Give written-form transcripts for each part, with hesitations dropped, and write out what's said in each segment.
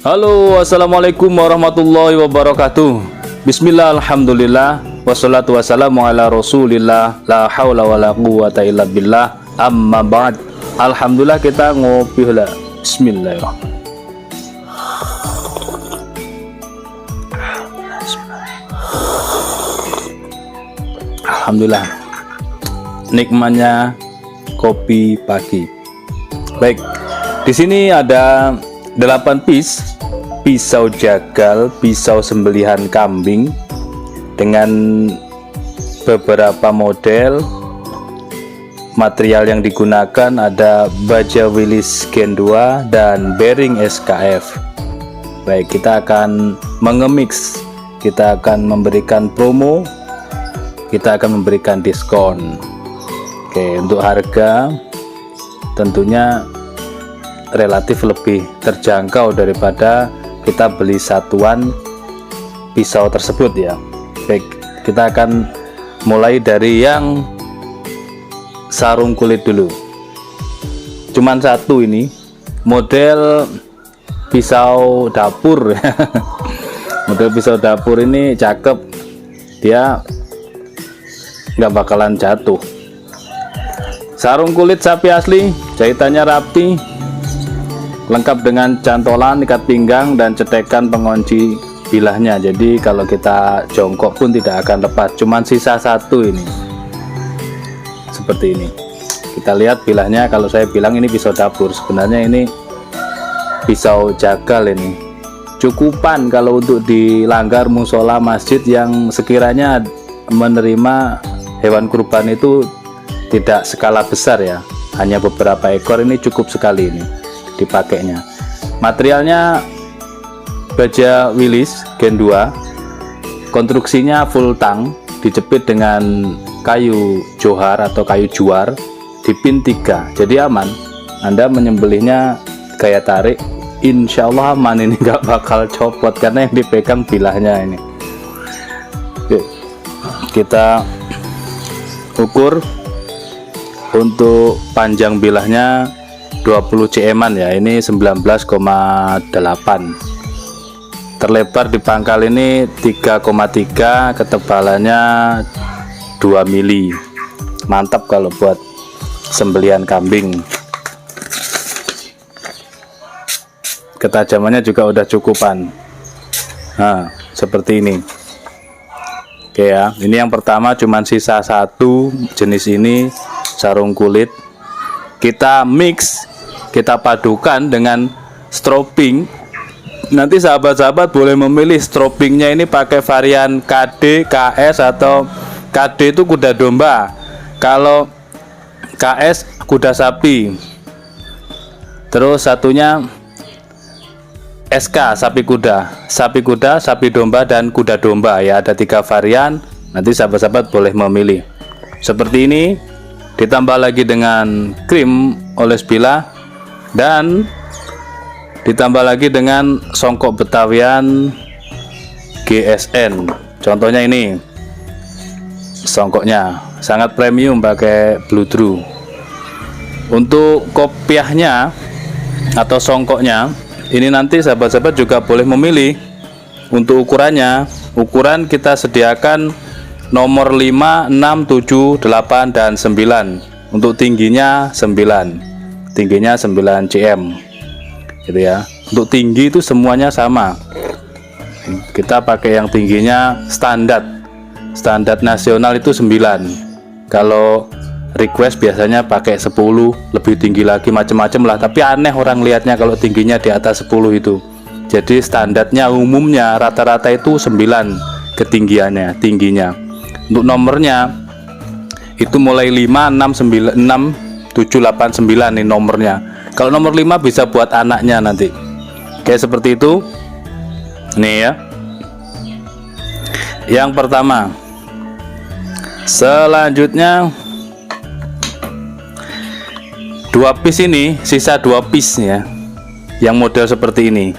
Halo, assalamualaikum warahmatullahi wabarakatuh. Bismillah, alhamdulillah, wassalatu wassalamu ala rasulillah, la hawla wa la quwata illa billah, amma ba'd. Alhamdulillah, kita ngopi lah. Bismillahirrahmanirrahim. Alhamdulillah, nikmatnya kopi pagi. Baik, di sini ada 8 piece pisau jagal, pisau sembelihan kambing dengan beberapa model. Material yang digunakan ada baja Willys Gen 2 dan bearing SKF. Baik, kita akan mengemix, kita akan memberikan promo, kita akan memberikan diskon. Oke, untuk harga tentunya relatif lebih terjangkau daripada kita beli satuan pisau tersebut ya. Baik, kita akan mulai dari yang sarung kulit dulu. Cuman satu ini, model pisau dapur. Model pisau dapur ini cakep, dia nggak bakalan jatuh. Sarung kulit sapi asli, jahitannya rapi, lengkap dengan cantolan, ikat pinggang, dan cetekan pengunci bilahnya. Jadi kalau kita jongkok pun tidak akan lepas. Cuman sisa satu ini, seperti ini. Kita lihat bilahnya. Kalau saya bilang ini pisau dapur, sebenarnya ini pisau jagal. Ini cukupan kalau untuk dilanggar musola masjid yang sekiranya menerima hewan kurban itu tidak skala besar ya, hanya beberapa ekor. Ini cukup sekali ini dipakainya. Materialnya baja Willys Gen 2, konstruksinya full tang, dijepit dengan kayu johar atau kayu juar di pin 3, jadi aman. Anda menyembelihnya gaya tarik, insya Allah aman, ini nggak bakal copot karena yang dipegang bilahnya ini. Oke, kita ukur. Untuk panjang bilahnya 20 cm ya, ini 19,8. Terlebar di pangkal ini 3,3, ketebalannya 2 mili. Mantap kalau buat sembelihan kambing. Ketajamannya juga udah cukupan. Nah, seperti ini. Oke ya, ini yang pertama, cuman sisa satu jenis ini, sarung kulit. Kita mix, kita padukan dengan strobing. Nanti sahabat-sahabat boleh memilih strobingnya ini pakai varian KD, KS, atau KD itu kuda domba, kalau KS kuda sapi. Terus satunya SK sapi kuda, sapi domba, dan kuda domba ya. Ada 3 varian. Nanti sahabat-sahabat boleh memilih. Seperti ini. Ditambah lagi dengan krim oles bila, dan ditambah lagi dengan songkok betawian GSN. Contohnya ini songkoknya sangat premium, pakai bludru. Untuk kopiahnya atau songkoknya ini nanti sahabat-sahabat juga boleh memilih. Untuk ukurannya, ukuran kita sediakan nomor 5, 6, 7, 8, dan 9. Untuk tingginya 9. Tingginya 9 cm. Gitu ya. Untuk tinggi itu semuanya sama. Kita pakai yang tingginya standar. Standar nasional itu 9. Kalau request biasanya pakai 10, lebih tinggi lagi, macam-macam lah. Tapi aneh orang lihatnya kalau tingginya di atas 10 itu. Jadi standarnya umumnya rata-rata itu 9 ketinggiannya, tingginya. Untuk nomornya itu mulai 5, 6, 9, 6, 7, 8, 9 nih nomornya. Kalau nomor 5 bisa buat anaknya nanti. Kayak seperti itu. Nih ya. Yang pertama. Selanjutnya 2 piece ini, sisa 2 piece ya. Yang model seperti ini.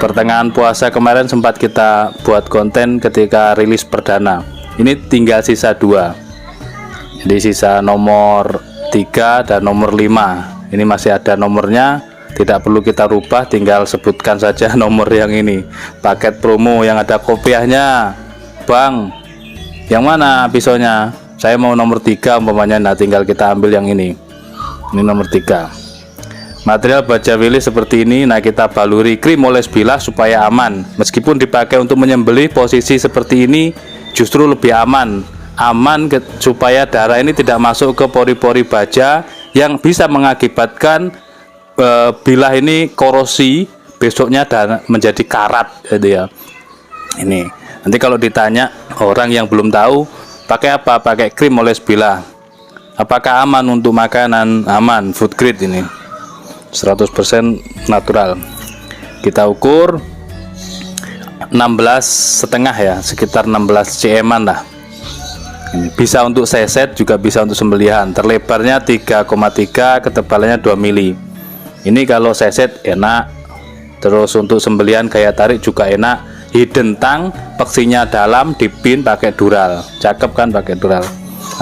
Pertengahan puasa kemarin sempat kita buat konten ketika rilis perdana. Ini tinggal sisa 2. Jadi sisa nomor 3 dan nomor 5. Ini masih ada nomornya. tidak perlu kita rubah, tinggal sebutkan saja nomor yang ini. Paket promo yang ada kopiahnya, Bang, yang mana pisaunya? Saya mau nomor 3 umpamanya. Nah, tinggal kita ambil yang ini nomor 3. Material baja Willis seperti ini. Nah, kita baluri krim oles bilah supaya aman. Meskipun dipakai untuk menyembelih, posisi seperti ini justru lebih aman supaya darah ini tidak masuk ke pori-pori baja yang bisa mengakibatkan bilah ini korosi, besoknya menjadi karat gitu ya. Ini nanti kalau ditanya orang yang belum tahu, pakai apa? Pakai krim oles bilah. Apakah aman untuk makanan? Aman, food grade ini 100% natural. Kita ukur 16,5 ya, sekitar 16 cm lah. Ini bisa untuk seset, juga bisa untuk sembelihan. Terlebarnya 3,3, ketebalannya 2 mili. Ini kalau seset enak. Terus untuk sembelihan gaya tarik juga enak. Hidden tang, peksinya dalam, dipin pakai dural. Cakep kan pakai dural.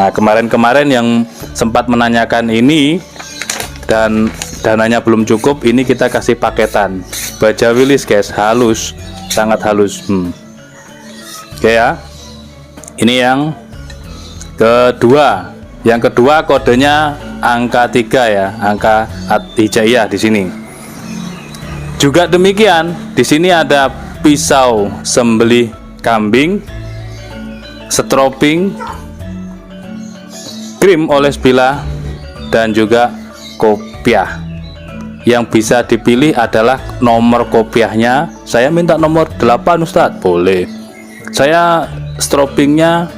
Nah, kemarin-kemarin yang sempat menanyakan ini dan dananya belum cukup, ini kita kasih paketan baja Willis guys, halus, sangat halus. Oke ya, ini yang kedua. Yang kedua kodenya angka 3 ya, angka hijaiyah di sini. Juga demikian, di sini ada pisau sembelih kambing, stroping, krim oles bilah, dan juga kopiah. Yang bisa dipilih adalah nomor kopiahnya. Saya minta nomor 8 Ustadz, boleh. Saya stropingnya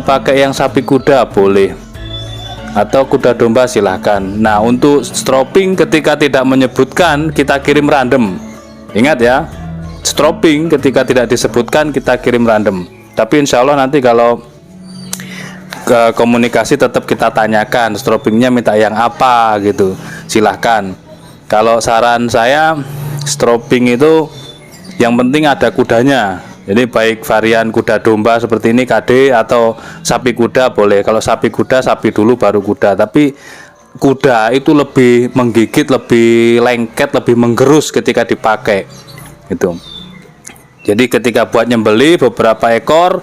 pakai yang sapi kuda, boleh, atau kuda domba, silahkan. Nah, untuk stroping ketika tidak menyebutkan, kita kirim random. Ingat ya, stroping ketika tidak disebutkan kita kirim random. Tapi insya Allah nanti kalau ke komunikasi tetap kita tanyakan stropingnya minta yang apa gitu, silahkan. Kalau saran saya, stroping itu yang penting ada kudanya. Jadi baik varian kuda domba seperti ini KD atau sapi kuda boleh. Kalau sapi kuda, sapi dulu baru kuda. Tapi kuda itu lebih menggigit, lebih lengket, lebih menggerus ketika dipakai gitu. Jadi ketika buat nyembeli beberapa ekor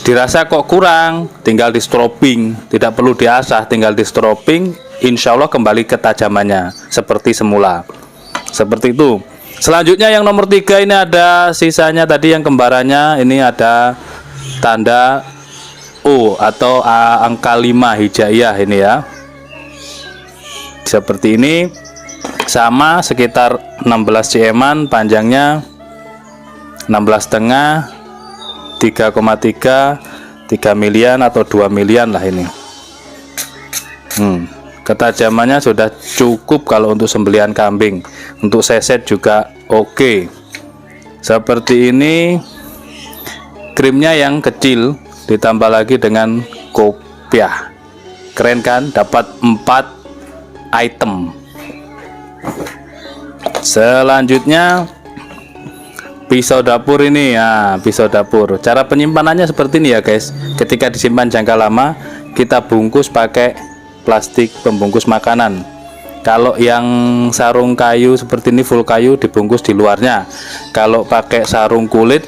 dirasa kok kurang, tinggal di stroping, tidak perlu diasah, tinggal di stroping, insya Allah kembali ketajamannya seperti semula. Seperti itu. Selanjutnya yang nomor 3 ini ada sisanya tadi yang kembarannya, ini ada tanda O atau angka 5 hijaiyah ini ya. Seperti ini, sama sekitar 16 cm, panjangnya 16,5, 3,3, 3 milian atau 2 milian lah ini. Ketajamannya sudah cukup kalau untuk sembelihan kambing. Untuk seset juga oke. Seperti ini. Krimnya yang kecil, ditambah lagi dengan kopiah. Keren kan? Dapat 4 item. Selanjutnya pisau dapur ini ya, pisau dapur. Cara penyimpanannya seperti ini ya guys. Ketika disimpan jangka lama, kita bungkus pakai plastik pembungkus makanan. Kalau yang sarung kayu seperti ini full kayu, dibungkus di luarnya. Kalau pakai sarung kulit,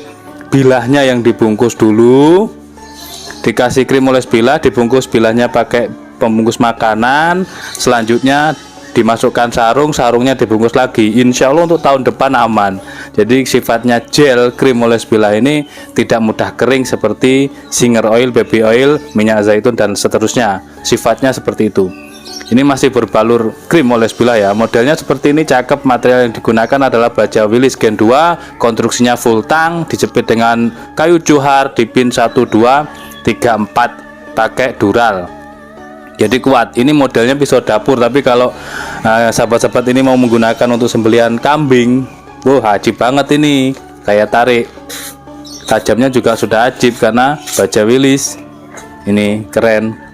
bilahnya yang dibungkus dulu, dikasih krim oles bilah, dibungkus bilahnya pakai pembungkus makanan. Selanjutnya dimasukkan sarung, sarungnya dibungkus lagi. Insya Allah untuk tahun depan aman. Jadi sifatnya gel krim oles bilah ini tidak mudah kering seperti singer oil, baby oil, minyak zaitun dan seterusnya. Sifatnya seperti itu. Ini masih berbalur krim oles bilah ya. Modelnya seperti ini, cakep. Material yang digunakan adalah baja Willis Gen 2, konstruksinya full tang, dijepit dengan kayu johar, dipin 1, 2, 3, 4, pakai dural. Jadi kuat. Ini modelnya pisau dapur, tapi kalau sahabat-sahabat ini mau menggunakan untuk sembelihan kambing, ajib banget ini. Kayak tarik. Tajamnya juga sudah ajib karena baja Willis. Ini keren.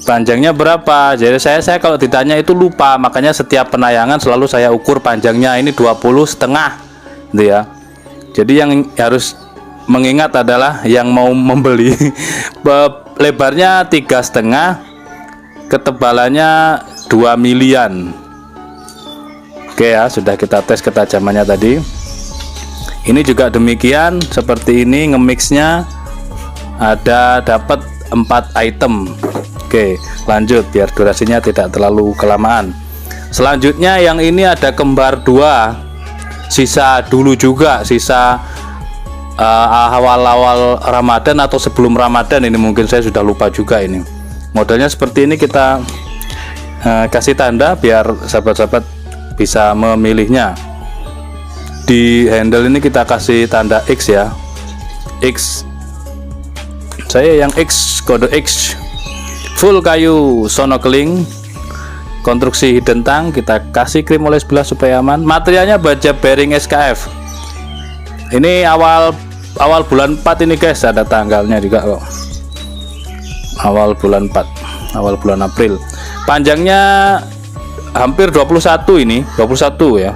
Panjangnya berapa? Jadi saya kalau ditanya itu lupa, makanya setiap penayangan selalu saya ukur panjangnya. Ini 20,5 gitu ya. Jadi yang harus mengingat adalah yang mau membeli lebarnya 3,5, ketebalannya 2 milian. Oke ya, sudah kita tes ketajamannya tadi. Ini juga demikian, seperti ini nge-mixnya ada dapat 4 item. Oke, lanjut biar durasinya tidak terlalu kelamaan. Selanjutnya yang ini ada kembar 2, sisa dulu juga, sisa awal-awal Ramadan atau sebelum Ramadan, ini mungkin saya sudah lupa juga. Ini modelnya seperti ini, kita kasih tanda biar sahabat-sahabat bisa memilihnya. Di handle ini kita kasih tanda X ya, X, saya yang X, kode X, full kayu sonokeling, konstruksi hidden tank, kita kasih krim oles bilah supaya aman. Materialnya baja bearing SKF. Ini awal bulan 4 ini guys, ada tanggalnya juga kok. Awal bulan 4, awal bulan April. Panjangnya hampir 21 ini, 21 ya.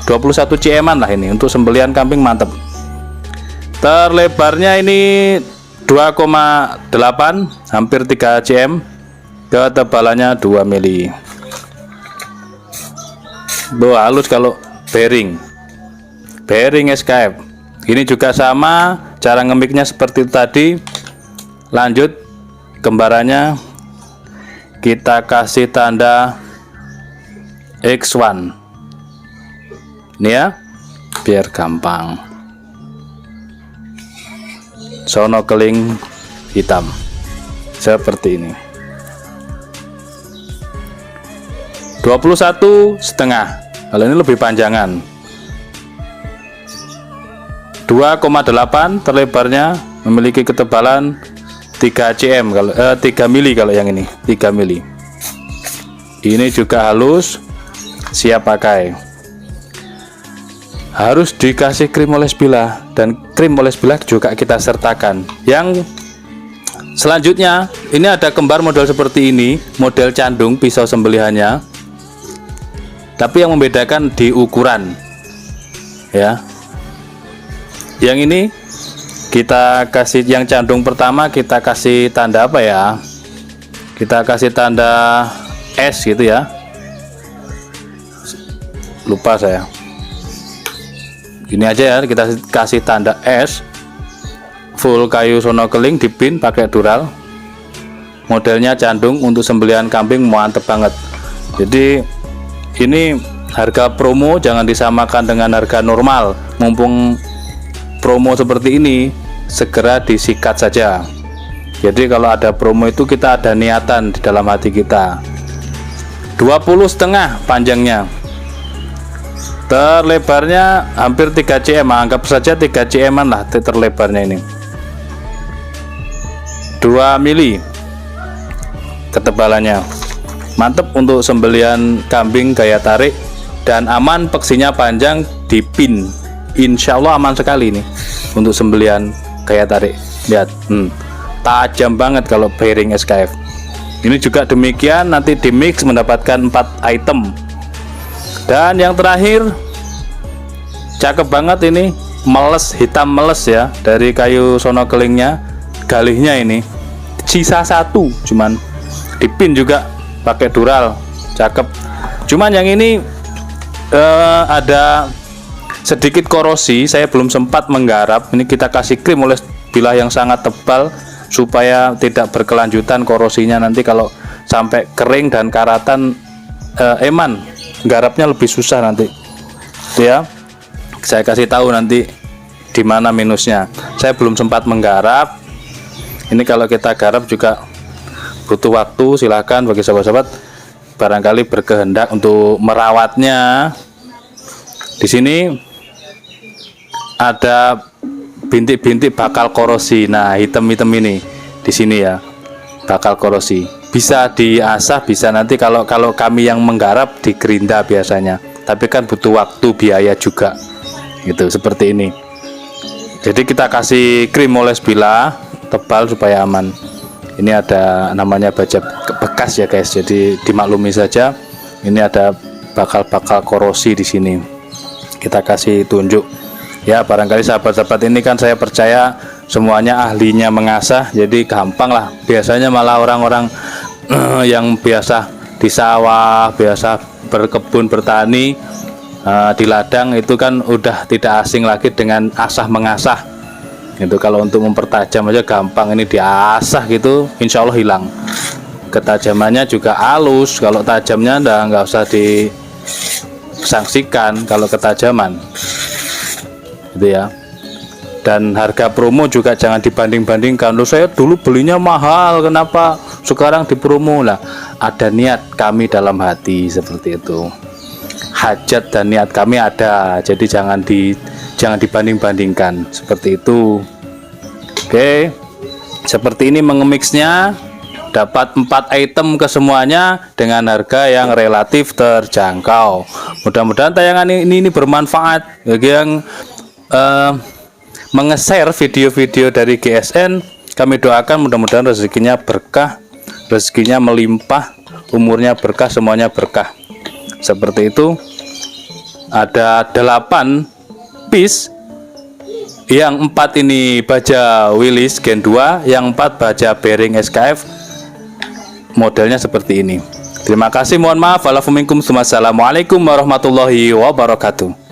21 cm lah ini untuk sembelihan kambing, mantap. Terlebarnya ini 2,8, hampir 3 cm. Ketebalannya 2 mili. Halus kalau bearing SKF. Ini juga sama, cara ngemiknya seperti itu tadi. Lanjut kembarannya, kita kasih tanda X1 ini ya, biar gampang. Sonokeling hitam seperti ini. 21,5, kalau ini lebih panjangan. 2,8 terlebarnya, memiliki ketebalan 3 cm kalau 3 mili kalau yang ini, 3 mili. Ini juga halus, siap pakai. Harus dikasih krim oles bilah, dan krim oles bilah juga kita sertakan. Yang selanjutnya ini ada kembar model seperti ini, model candung pisau sembelihannya, tapi yang membedakan di ukuran ya. Yang ini kita kasih, yang candung pertama kita kasih tanda apa ya, kita kasih tanda S gitu ya, lupa saya. Ini aja ya, kita kasih tanda S, full kayu sonokeling, dipin pakai dural. Modelnya candung untuk sembelihan kambing, mantep banget. Jadi ini harga promo, jangan disamakan dengan harga normal. Mumpung promo seperti ini, segera disikat saja. Jadi kalau ada promo itu kita ada niatan di dalam hati kita. 20,5 panjangnya, terlebarnya hampir 3 cm, anggap saja 3 cm lah terlebarnya ini. 2 mili ketebalannya, mantep untuk sembelihan kambing gaya tarik, dan aman, peksinya panjang, dipin, insya Allah aman sekali ini untuk sembelihan gaya tarik. Lihat, tajam banget kalau bearing SKF. Ini juga demikian, nanti di mix mendapatkan 4 item. Dan yang terakhir, cakep banget ini, meles, hitam meles ya, dari kayu sonokelingnya, galihnya ini sisa 1, cuman dipin juga pakai dural, cakep. Cuman yang ini ada sedikit korosi, saya belum sempat menggarap. Ini kita kasih krim oles bilah yang sangat tebal supaya tidak berkelanjutan korosinya. Nanti kalau sampai kering dan karatan, eman garapnya lebih susah nanti ya. Saya kasih tahu nanti di mana minusnya. Saya belum sempat menggarap. Ini kalau kita garap juga butuh waktu. Silahkan bagi sahabat-sahabat barangkali berkehendak untuk merawatnya. Di sini ada bintik-bintik bakal korosi. Nah, hitam-hitam ini di sini ya, bakal korosi. Bisa diasah, bisa nanti kalau kami yang menggarap di gerinda biasanya. Tapi kan butuh waktu, biaya juga. Gitu, seperti ini. Jadi kita kasih krim oles bilah tebal supaya aman. Ini ada namanya baja bekas ya guys. Jadi dimaklumi saja. Ini ada bakal korosi di sini. Kita kasih tunjuk. Ya, barangkali sahabat-sahabat ini kan saya percaya semuanya ahlinya mengasah, jadi gampang lah. Biasanya malah orang-orang yang biasa di sawah biasa berkebun bertani, di ladang itu kan udah tidak asing lagi dengan asah mengasah. Itu kalau untuk mempertajam aja gampang, ini diasah gitu insya Allah hilang. Ketajamannya juga halus, kalau tajamnya nggak usah disangsikan kalau ketajaman gitu ya. Dan harga promo juga jangan dibanding-bandingkan. Loh, saya dulu belinya mahal, kenapa sekarang di promo? Lah, ada niat kami dalam hati seperti itu. Hajat dan niat kami ada, jadi jangan dibanding-bandingkan seperti itu. Oke, seperti ini mengemixnya. Dapat 4 item kesemuanya dengan harga yang relatif terjangkau. Mudah-mudahan tayangan ini bermanfaat bagi yang menge-share video-video dari GSN. Kami doakan mudah-mudahan rezekinya berkah, rezekinya melimpah, umurnya berkah, semuanya berkah. Seperti itu. Ada 8 piece. Yang 4 ini baja Willys Gen 2, yang 4 baja bearing SKF. Modelnya seperti ini. Terima kasih, mohon maaf. Assalamualaikum warahmatullahi wabarakatuh.